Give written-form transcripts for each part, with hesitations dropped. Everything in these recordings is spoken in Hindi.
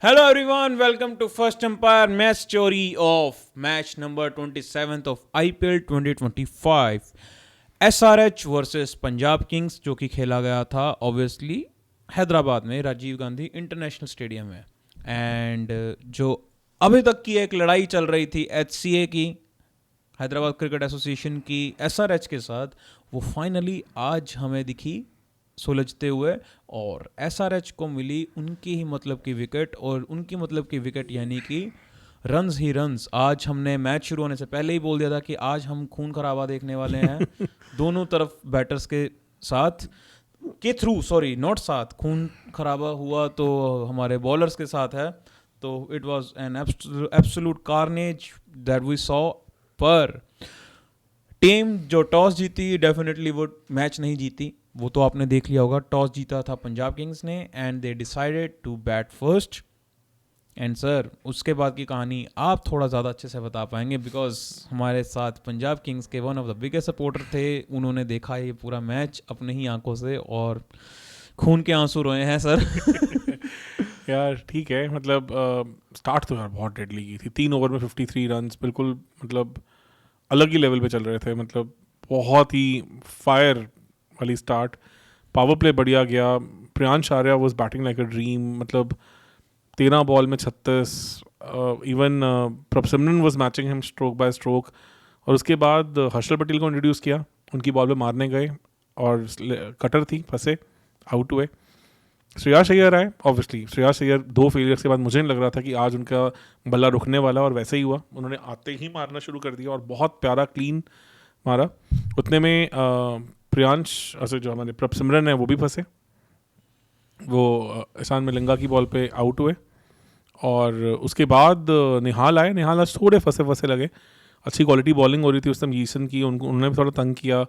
Hello everyone, welcome to First Empire match story of match number 27th of IPL 2025. SRH versus Punjab Kings जो कि खेला गया था ऑब्वियसली हैदराबाद में राजीव गांधी इंटरनेशनल स्टेडियम में। एंड जो अभी तक की एक लड़ाई चल रही थी HCA की, हैदराबाद क्रिकेट एसोसिएशन की SRH के साथ, वो फाइनली आज हमें दिखी सुलझते हुए। और SRH को मिली उनकी ही मतलब की विकेट, और उनकी मतलब की विकेट यानी कि रन्स ही रन्स। आज हमने मैच शुरू होने से पहले ही बोल दिया था कि आज हम खून खराबा देखने वाले हैं दोनों तरफ बैटर्स के साथ के थ्रू, सॉरी नॉट साथ, खून खराबा हुआ तो हमारे बॉलर्स के साथ है। तो it was an absolute carnage that we saw. पर टीम जो टॉस जीती, डेफिनेटली वो मैच नहीं जीती, वो तो आपने देख लिया होगा। टॉस जीता था पंजाब किंग्स ने and they decided to bat first. And sir, उसके बाद की कहानी आप थोड़ा ज़्यादा अच्छे से बता पाएंगे, बिकॉज हमारे साथ पंजाब किंग्स के one of the biggest supporter थे। उन्होंने देखा ये पूरा मैच अपने ही आंखों से और खून के आंसू रोए हैं सर। यार ठीक है, मतलब स्टार्ट तो यार बहुत डेडली की थी। 3 ओवर में 53 रन्स, बिल्कुल मतलब अलग ही लेवल पे चल रहे थे। मतलब बहुत ही फायर वाली स्टार्ट। पावर प्ले बढ़िया गया। Priyansh Arya was batting like a dream. मतलब 13 बॉल में 36। Even Prabhsimran was matching him stroke bye stroke. और उसके बाद हर्षल पटेल को इंट्रोड्यूस किया, उनकी बॉल पे मारने गए और कटर थी, फंसे, आउट हुए। श्रेयस अय्यर आए। ऑब्वियसली श्रेयस अय्यर 2 फेलियर्स के बाद मुझे नहीं लग रहा था कि आज उनका बल्ला रुकने वाला, और वैसे ही हुआ। उन्होंने आते ही मारना शुरू कर दिया और बहुत प्यारा क्लीन मारा। उतने में प्रियांश, अच्छा जो हमारे प्रभसिमरन है वो भी फंसे। वो ईशान मलिंगा की बॉल पे आउट हुए। और उसके बाद निहाल आए। निहाल आज थोड़े फंसे फंसे लगे। अच्छी क्वालिटी बॉलिंग हो रही थी उस टाइम ईशन की, उन्होंने भी थोड़ा तंग किया।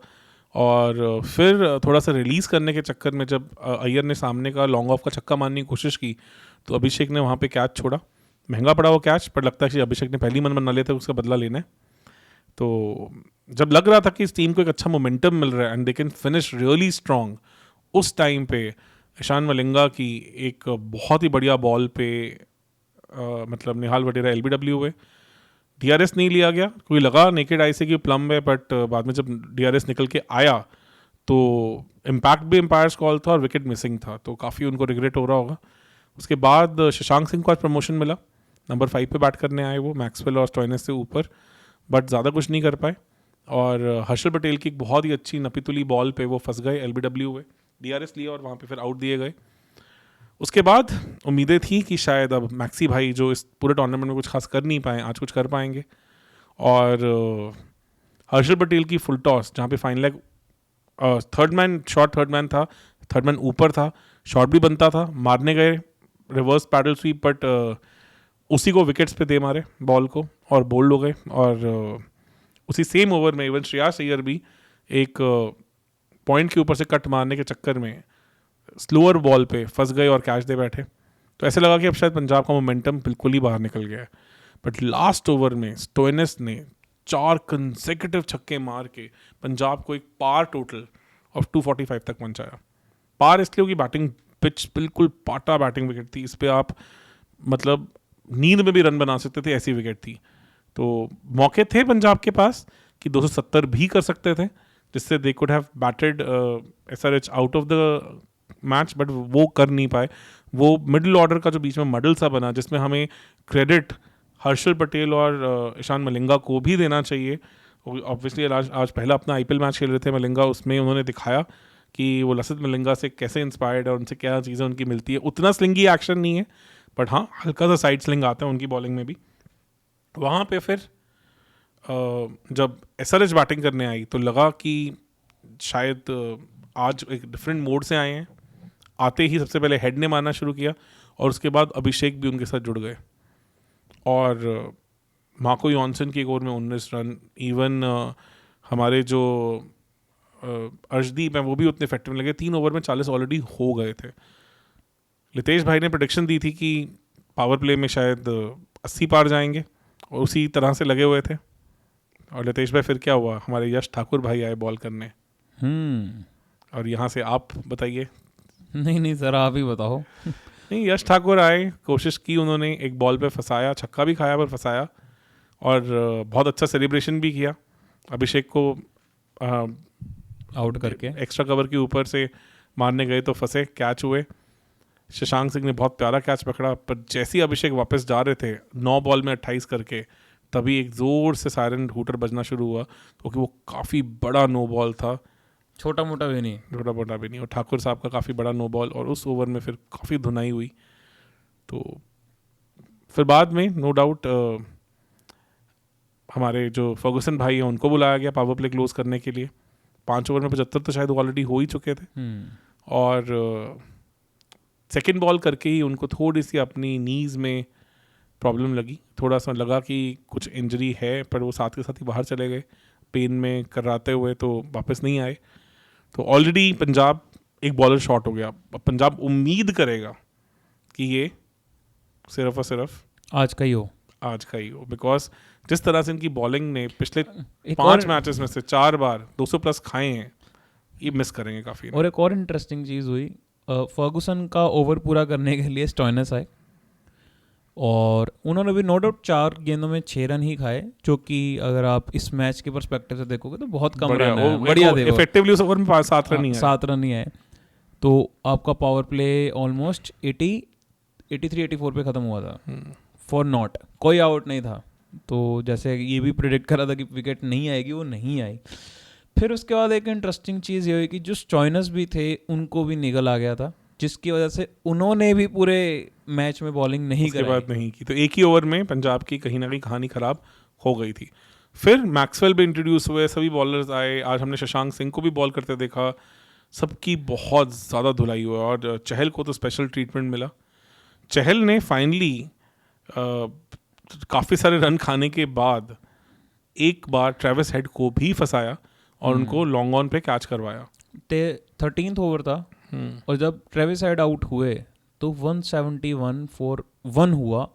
और फिर थोड़ा सा रिलीज़ करने के चक्कर में जब अय्यर ने सामने का लॉन्ग ऑफ का छक्का मारने की कोशिश की, तो अभिषेक ने वहाँ पे कैच छोड़ा। महंगा पड़ा वो कैच, पर लगता है कि अभिषेक ने पहली मन बना लिया था, उसका बदला लेना है। तो जब लग रहा था कि इस टीम को एक अच्छा मोमेंटम मिल रहा है and they can finish really strong, उस टाइम पे ईशान मलिंगा की एक बहुत ही बढ़िया बॉल पे मतलब निहाल वटेरा LBW हुए। DRS नहीं लिया गया, कोई लगा नेकेड आई से कि प्लम है, बट बाद में जब DRS निकल के आया तो इम्पैक्ट भी एम्पायर्स कॉल था और विकेट मिसिंग था, तो काफ़ी उनको रिग्रेट हो रहा होगा। उसके बाद शशांक सिंह को आज प्रमोशन मिला, नंबर 5 पे बैट करने आए वो, मैक्सवेल और स्टोइनिस से ऊपर, बट ज़्यादा कुछ नहीं कर पाए। और हर्षल पटेल की एक बहुत ही अच्छी नपीतुली बॉल पे वो फंस गए, LBW हुए, DRS लिया और वहाँ पे फिर आउट दिए गए। उसके बाद उम्मीदें थी कि शायद अब मैक्सी भाई, जो इस पूरे टूर्नामेंट में कुछ खास कर नहीं पाए, आज कुछ कर पाएंगे। और हर्षल पटेल की फुल टॉस, जहाँ पे fine leg third man shot, third man था, थर्ड मैन ऊपर था, शॉट भी बनता था, मारने गए रिवर्स पैडल स्वीप, बट उसी को विकेट्स पे दे मारे बॉल को और बोल्ड हो गए। और उसी सेम ओवर में इवन श्रेयस अय्यर भी एक पॉइंट के ऊपर से कट मारने के चक्कर में स्लोअर बॉल पे फंस गए और कैच दे बैठे। तो ऐसे लगा कि अब शायद पंजाब का मोमेंटम बिल्कुल ही बाहर निकल गया है। बट लास्ट ओवर में स्टोइनिस ने 4 कंसेक्यूटिव छक्के मार के पंजाब को एक पार टोटल ऑफ 245 तक पहुंचाया। पार इसलिए कि बैटिंग पिच बिल्कुल पाटा बैटिंग विकेट थी, इस पर आप मतलब नींद में भी रन बना सकते थे, ऐसी विकेट थी। तो मौके थे पंजाब के पास कि 270 भी कर सकते थे, जिससे they could have batted SRH out of the match, but वो कर नहीं पाए। वो मिडिल ऑर्डर का जो बीच में मडल सा बना, जिसमें हमें क्रेडिट हर्षल पटेल और ईशान मलिंगा को भी देना चाहिए। ऑब्वियसली आज पहला अपना IPL मैच खेल रहे थे मलिंगा, उसमें उन्होंने दिखाया कि वो लसित मलिंगा से कैसे इंस्पायर्ड है और उनसे क्या चीज़ें उनकी मिलती है। उतना स्लिंगी एक्शन नहीं है, बट हाँ हल्का सा साइड स्लिंग आता है उनकी बॉलिंग में भी। वहाँ पे फिर जब SRH बैटिंग करने आई तो लगा कि शायद आज एक डिफरेंट मोड से आए हैं। आते ही सबसे पहले हेड ने मारना शुरू किया और उसके बाद अभिषेक भी उनके साथ जुड़ गए। और मार्को जॉनसन की एक ओवर में 19 रन। इवन हमारे जो अर्शदीप हैं वो भी उतने इफेक्टिव लगे। 3 ओवर में 40 ऑलरेडी हो गए थे। लितेश भाई ने प्रेडिक्शन दी थी कि पावर प्ले में शायद 80 पार जाएंगे, और उसी तरह से लगे हुए थे। और लितेश भाई फिर क्या हुआ, हमारे यश ठाकुर भाई आए बॉल करने। और यहाँ से आप बताइए। नहीं नहीं सर, आप ही बताओ। नहीं, यश ठाकुर आए, कोशिश की उन्होंने, एक बॉल पे फंसाया, छक्का भी खाया पर फंसाया, और बहुत अच्छा सेलिब्रेशन भी किया। अभिषेक को आउट करके एक्स्ट्रा कवर के ऊपर से मारने गए तो फंसे, कैच हुए। शशांक सिंह ने बहुत प्यारा कैच पकड़ा, पर जैसे ही अभिषेक वापस जा रहे थे 9 बॉल में 28 करके, तभी एक ज़ोर से सायरन हूटर बजना शुरू हुआ, क्योंकि वो काफ़ी बड़ा नो बॉल था, छोटा मोटा भी नहीं। छोटा मोटा भी नहीं, और ठाकुर साहब का काफ़ी बड़ा नो बॉल, और उस ओवर में फिर काफ़ी धुनाई हुई। तो फिर बाद में नो डाउट हमारे जो फर्गुसन भाई हैं उनको बुलाया गया पावर प्ले क्लोज करने के लिए। 5 ओवर में 75 तो शायद ऑलरेडी हो ही चुके थे, और सेकंड बॉल करके ही उनको थोड़ी सी अपनी नीज़ में प्रॉब्लम लगी, थोड़ा सा लगा कि कुछ इंजरी है, पर वो साथ के साथ ही बाहर चले गए पेन में कराते हुए, तो वापस नहीं आए। तो ऑलरेडी पंजाब एक बॉलर शॉर्ट हो गया। अब पंजाब उम्मीद करेगा कि ये सिर्फ और सिर्फ आज का ही हो, बिकॉज जिस तरह से इनकी बॉलिंग ने पिछले 5 और मैचेस में से 4 बार 200 प्लस खाए हैं, ये मिस करेंगे काफ़ी। और एक और इंटरेस्टिंग चीज़ हुई, फर्गुसन का ओवर पूरा करने के लिए स्टॉइनस आए, और उन्होंने भी नो डाउट 4 गेंदों में 6 रन ही खाए, जो कि अगर आप इस मैच के पर्सपेक्टिव से देखोगे तो बहुत कम रन है। बढ़िया थे, इफेक्टिवली उस ओवर में 7 रन ही आए। 7 रन ही आए। तो आपका पावर प्ले ऑलमोस्ट 83-84 पे ख़त्म हुआ था फॉर नॉट, कोई आउट नहीं था। तो जैसे ये भी प्रिडिक्ट करा था कि विकेट नहीं आएगी, वो नहीं आई। फिर उसके बाद एक इंटरेस्टिंग चीज़ ये हुई कि जो स्टॉइनस भी थे उनको भी निगल आ गया था, जिसकी वजह से उन्होंने भी पूरे मैच में बॉलिंग नहीं कराई, बात नहीं की। तो एक ही ओवर में पंजाब की कहीं ना कहीं कहानी खराब हो गई थी। फिर मैक्सवेल भी इंट्रोड्यूस हुए, सभी बॉलर्स आए। आज हमने शशांक सिंह को भी बॉल करते देखा, सबकी बहुत ज़्यादा धुलाई हुआ, और चहल को तो स्पेशल ट्रीटमेंट मिला। चहल ने फाइनली काफ़ी सारे रन खाने के बाद एक बार ट्रेविस हेड को भी फंसाया और उनको लॉन्ग ऑन पे कैच करवाया। 13th ओवर था, और जब ट्रेविस हेड आउट हुए तो 171 फॉर 1 हुआ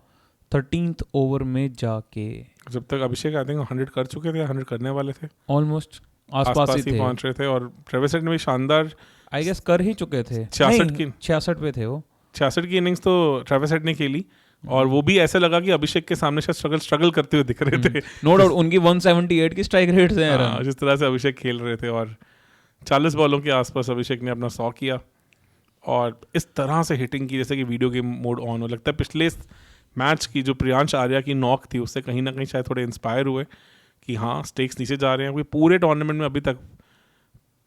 13th ओवर में जाके। जब तक अभिषेक आई थिंक 100 कर चुके थे, 100 करने वाले थे, ऑलमोस्ट आसपास ही पहुंच रहे थे, और ट्रेविस हेड ने भी शानदार आई गेस कर ही चुके थे। 66 पे थे वो। 66 की इनिंग्स तो ट्रेविस हेड ने खेली, और वो भी ऐसे लगा कि अभिषेक के सामने शायद स्ट्रगल करते हुए दिख रहे थे। नो डाउट उनकी 178 की स्ट्राइक रेट है जिस तरह से अभिषेक खेल रहे थे, और 40 बॉलों के आसपास अभिषेक ने अपना 100 किया, और इस तरह से हिटिंग की जैसे कि वीडियो गेम मोड ऑन हो। लगता है पिछले मैच की जो प्रियांश आर्या की नॉक थी, उससे कहीं ना कहीं शायद थोड़े इंस्पायर हुए कि हाँ स्टेक्स नीचे जा रहे हैं। क्योंकि पूरे टूर्नामेंट में अभी तक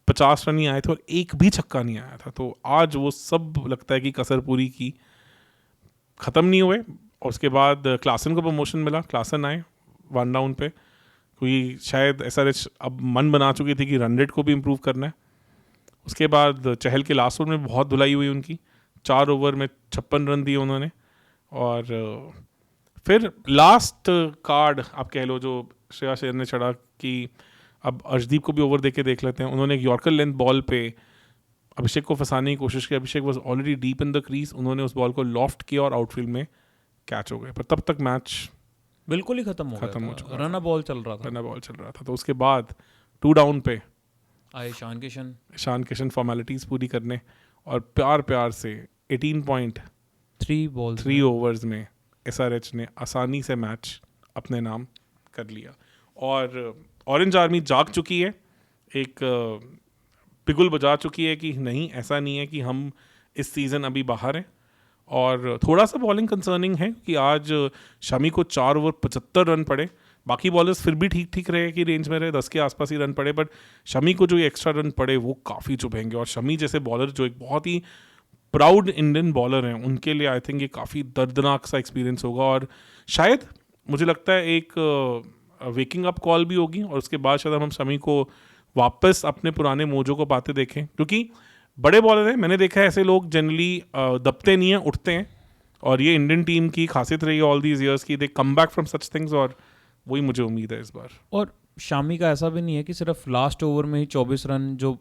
50 रन ही आए थे और एक भी छक्का नहीं आया था। तो आज वो सब लगता है कि कसर पूरी की, ख़त्म नहीं हुए। और उसके बाद क्लासन को प्रमोशन मिला, क्लासन आए 1 डाउन पे, क्योंकि शायद SRH अब मन बना चुकी थी कि रन रेट को भी इम्प्रूव करना है। उसके बाद चहल के लास्ट ओवर में बहुत धुलाई हुई उनकी, 4 ओवर में 56 रन दिए उन्होंने। और फिर लास्ट कार्ड आप कह लो जो श्रेया शेर ने चढ़ा कि अब अर्शदीप को भी ओवर दे के देख लेते हैं। उन्होंने एक यॉर्कर लेंथ बॉल पे अभिषेक को फंसाने की कोशिश की। Abhishek was already deep in the crease, उन्होंने उस बॉल को लॉफ्ट किया और आउटफील्ड में कैच हो गए। पर तब तक मैच बिल्कुल ही खत्म हो चुका, रन बॉल चल रहा था। तो उसके बाद 2 डाउन पे आए ईशान किशन फॉर्मेलिटीज़ पूरी करने, और प्यार से 18.3 ओवर्स में SRH ने आसानी से मैच अपने नाम कर लिया। और ऑरेंज आर्मी जाग चुकी है, एक पिगुल बजा चुकी है कि नहीं, ऐसा नहीं है कि हम इस सीज़न अभी बाहर हैं। और थोड़ा सा बॉलिंग कंसर्निंग है कि आज शमी को 4 ओवर 75 रन पड़े। बाकी बॉलर्स फिर भी ठीक रहे कि रेंज में रहे, 10 के आसपास ही रन पड़े, बट शमी को जो ये एक्स्ट्रा रन पड़े वो काफ़ी चुभेंगे। और शमी जैसे बॉलर जो एक बहुत ही प्राउड इंडियन बॉलर हैं, उनके लिए आई थिंक ये काफ़ी दर्दनाक सा एक्सपीरियंस होगा। और शायद मुझे लगता है एक वेकिंग अप कॉल भी होगी, और उसके बाद शायद हम शमी को वापस अपने पुराने मोजो को पाते देखें। क्योंकि बड़े बॉलर हैं, मैंने देखा है ऐसे लोग जनरली दबते नहीं हैं, उठते हैं, और ये इंडियन टीम की खासियत रही है ऑल दीज ईयर्स की, they come back from such things, और वही मुझे उम्मीद है इस बार। और शामी का ऐसा भी नहीं है कि सिर्फ लास्ट ओवर में ही 24 रन, जो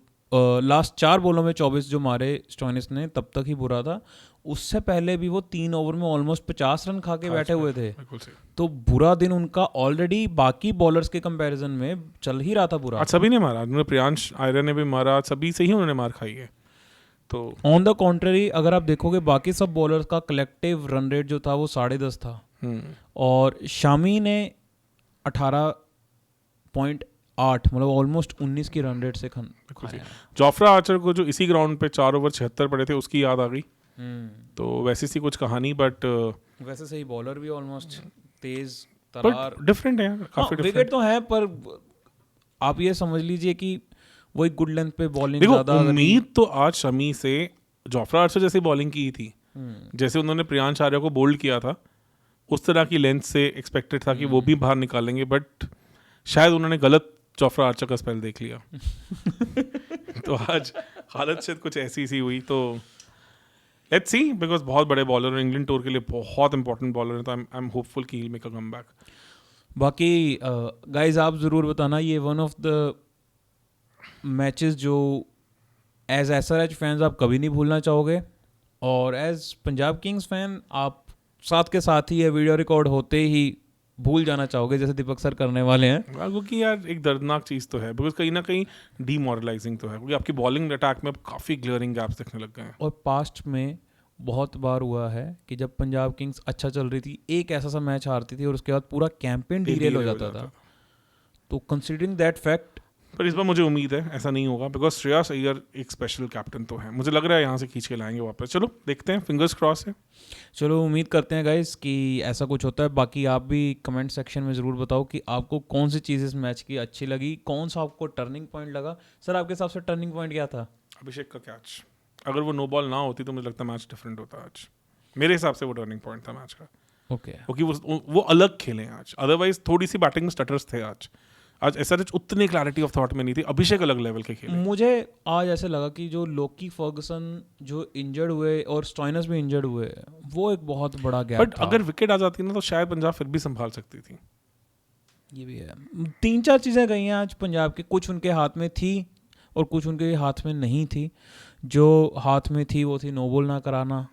लास्ट 4 बॉलों में 24 जो मारे स्टॉइनिस ने, तब तक ही बुरा था। उससे पहले भी वो 3 ओवर में ऑलमोस्ट 50 रन खा के बैठे हुए थे। तो बुरा दिन उनका ऑलरेडी बाकी बॉलर्स के कंपैरिजन में चल ही रहा था बुरा। सभी ने मारा, प्रियांश आर्या ने भी मारा, सभी से ही उन्होंने मार खाई है। तो ऑन द कॉन्ट्ररी अगर आप देखोगे बाकी सब बॉलर्स का कलेक्टिव रन रेट जो था वो 10.5 था और शामी ने 18.8 मतलब ऑलमोस्ट 19 की रन रेट से खाया। जोफ्रा आर्चर को जो इसी ग्राउंड पे 4 ओवर 76 पड़े थे उसकी याद आ गई। तो वैसी सी कुछ कहानी, बट वैसे सही बॉलर भी ऑलमोस्ट तेज तरार डिफरेंट है, काफी विकेट डिफरेंट। तो है पर आप ये समझ लीजिए कि वो एक गुड लेंथ पे बॉलिंग देखो ज्यादा उम्मीद तो आज शमी से जोफ्रा आर्चर जैसी बॉलिंग की थी, जैसे उन्होंने प्रियांश आर्या को बोल्ड किया था उस तरह की लेंथ से एक्सपेक्टेड था कि वो भी बाहर निकालेंगे, बट शायद उन्होंने गलत जोफ्रा आर्चर का स्पेल देख लिया। तो आज हालत शायद कुछ ऐसी सी हुई। तो लेट्स सी, बिकॉज बहुत बड़े बॉलर हैं, इंग्लैंड टूर के लिए बहुत इंपॉर्टेंट बॉलर हैं, तो आई एम होपफुल कि he will make a comeback. बाकी गाइज आप ज़रूर बताना ये वन ऑफ द मैचेस जो एज SRH फैंस आप कभी नहीं भूलना चाहोगे और एज पंजाब किंग्स फैन आप साथ के साथ ही ये वीडियो रिकॉर्ड होते ही भूल जाना चाहोगे जैसे दीपक सर करने वाले हैं। क्योंकि यार एक दर्दनाक चीज़ तो है, बिकॉज कहीं ना कहीं डीमोरलाइजिंग तो है, क्योंकि आपकी बॉलिंग अटैक में अब काफ़ी ग्लेयरिंग गैप्स दिखने लग गए हैं। और पास्ट में बहुत बार हुआ है कि जब पंजाब किंग्स अच्छा चल रही थी एक ऐसा सा मैच हारती थी और उसके बाद पूरा कैंपेन डीरेल हो जाता था। तो कंसीडरिंग दैट फैक्ट, पर इस बार मुझे उम्मीद है ऐसा नहीं होगा, बिकॉज श्रेयस अय्यर एक स्पेशल कैप्टन तो है, मुझे लग रहा है यहाँ से खींच के लाएंगे वापस। चलो देखते हैं, फिंगर्स क्रॉस है। चलो उम्मीद करते हैं गाइस कि ऐसा कुछ होता है। बाकी आप भी कमेंट सेक्शन में ज़रूर बताओ कि आपको कौन सी चीज़ इस मैच की अच्छी लगी, कौन सा आपको टर्निंग पॉइंट लगा। सर आपके हिसाब से टर्निंग पॉइंट क्या था? अभिषेक का कैच, अगर वो नो बॉल ना होती तो मुझे लगता है मैच डिफरेंट होता आज। मेरे हिसाब से वो टर्निंग पॉइंट था मैच का। ओके क्योंकि वो अलग खेले आज, अदरवाइज थोड़ी सी बैटिंग में स्टटर्स थे आज SRH उतनी क्लैरिटी ऑफ थॉट में नहीं थी। अभिषेक अलग लेवल के खेले। मुझे आज ऐसे लगा कि जो लोकी फर्गसन जो इंजर्ड हुए और स्टॉइनस भी इंजर्ड हुए वो एक बहुत बड़ा गैप बट था। अगर विकेट आ जाती ना तो शायद पंजाब फिर भी संभाल सकती थी। ये भी है, 3-4 चीज़ें गई हैं आज पंजाब के, कुछ उनके हाथ में थी और कुछ उनके हाथ में नहीं थी। जो हाथ में थी वो थी नो बॉल ना कराना,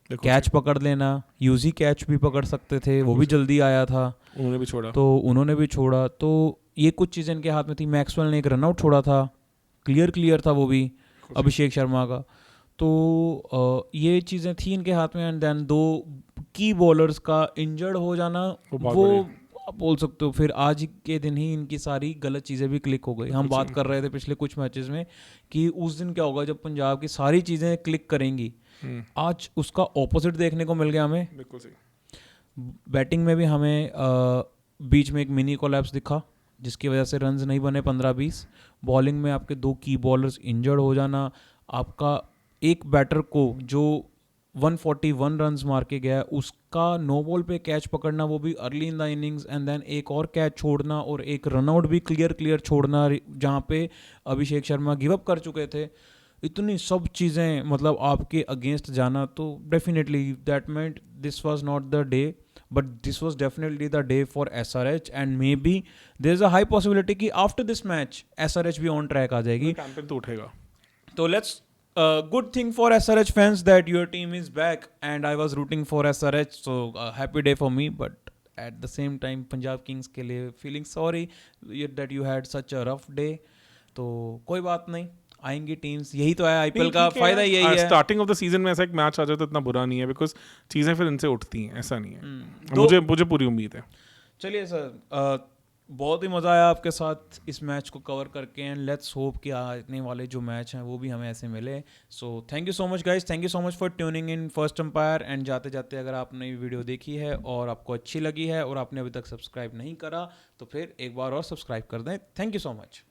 कैच पकड़ लेना। यूजी कैच भी पकड़ सकते थे, वो भी जल्दी आया था, उन्होंने भी छोड़ा। तो उन्होंने भी छोड़ा। तो ये कुछ चीज़ें इनके हाथ में थी। मैक्सवेल ने एक रनआउट छोड़ा था, क्लियर था वो भी अभिषेक शर्मा का। तो ये चीज़ें थी इनके हाथ में। एंड देन 2 की बॉलर्स का इंजर्ड हो जाना, वो आप बोल सकते हो फिर आज के दिन ही इनकी सारी गलत चीज़ें भी क्लिक हो गई। हम बात कर रहे थे पिछले कुछ मैचेस में कि उस दिन क्या होगा जब पंजाब की सारी चीज़ें क्लिक करेंगी। आज उसका ऑपोजिट देखने को मिल गया हमें। बिल्कुल सही। बैटिंग में भी हमें बीच में एक मिनी कोलैप्स दिखा जिसकी वजह से रन्स नहीं बने 15-20। बॉलिंग में आपके 2 की बॉलर्स इंजर्ड हो जाना, आपका एक बैटर को जो 141 रन्स मार के गया उसका नो बॉल पे कैच पकड़ना, वो भी early in the innings, and then एक और कैच छोड़ना और एक रनआउट भी क्लियर छोड़ना जहाँ पे अभिषेक शर्मा गिव अप कर चुके थे। इतनी सब चीज़ें मतलब आपके अगेंस्ट जाना, तो definitely that meant this was not the day, but this was definitely the day for SRH and maybe there is a high possibility कि आफ्टर दिस मैच SRH भी ऑन ट्रैक आ जाएगी। कैंपेन तो उठेगा। तो let's good thing for SRH fans that your team is back and I was rooting for SRH, so happy day for me, but at the same time Punjab Kings के लिए feeling sorry that you had such a rough day। तो कोई बात नहीं, आएंगी टीम्स, यही तो है IPL का फायदा, यही है। स्टार्टिंग ऑफ द सीजन में ऐसा एक मैच आ जाए तो इतना बुरा नहीं है, बिकॉज चीजें फिर इनसे उठती हैं, ऐसा नहीं है। मुझे पूरी उम्मीद है। चलिए सर, बहुत ही मज़ा आया आपके साथ इस मैच को कवर करके एंड लेट्स होप कि आने वाले जो मैच हैं वो भी हमें ऐसे मिले। So thank you so much guys, thank you so much for tuning in first umpire. And जाते जाते अगर आपने वीडियो देखी है और आपको अच्छी लगी है और आपने अभी तक सब्सक्राइब नहीं करा तो फिर एक बार और सब्सक्राइब कर दें। Thank you so much.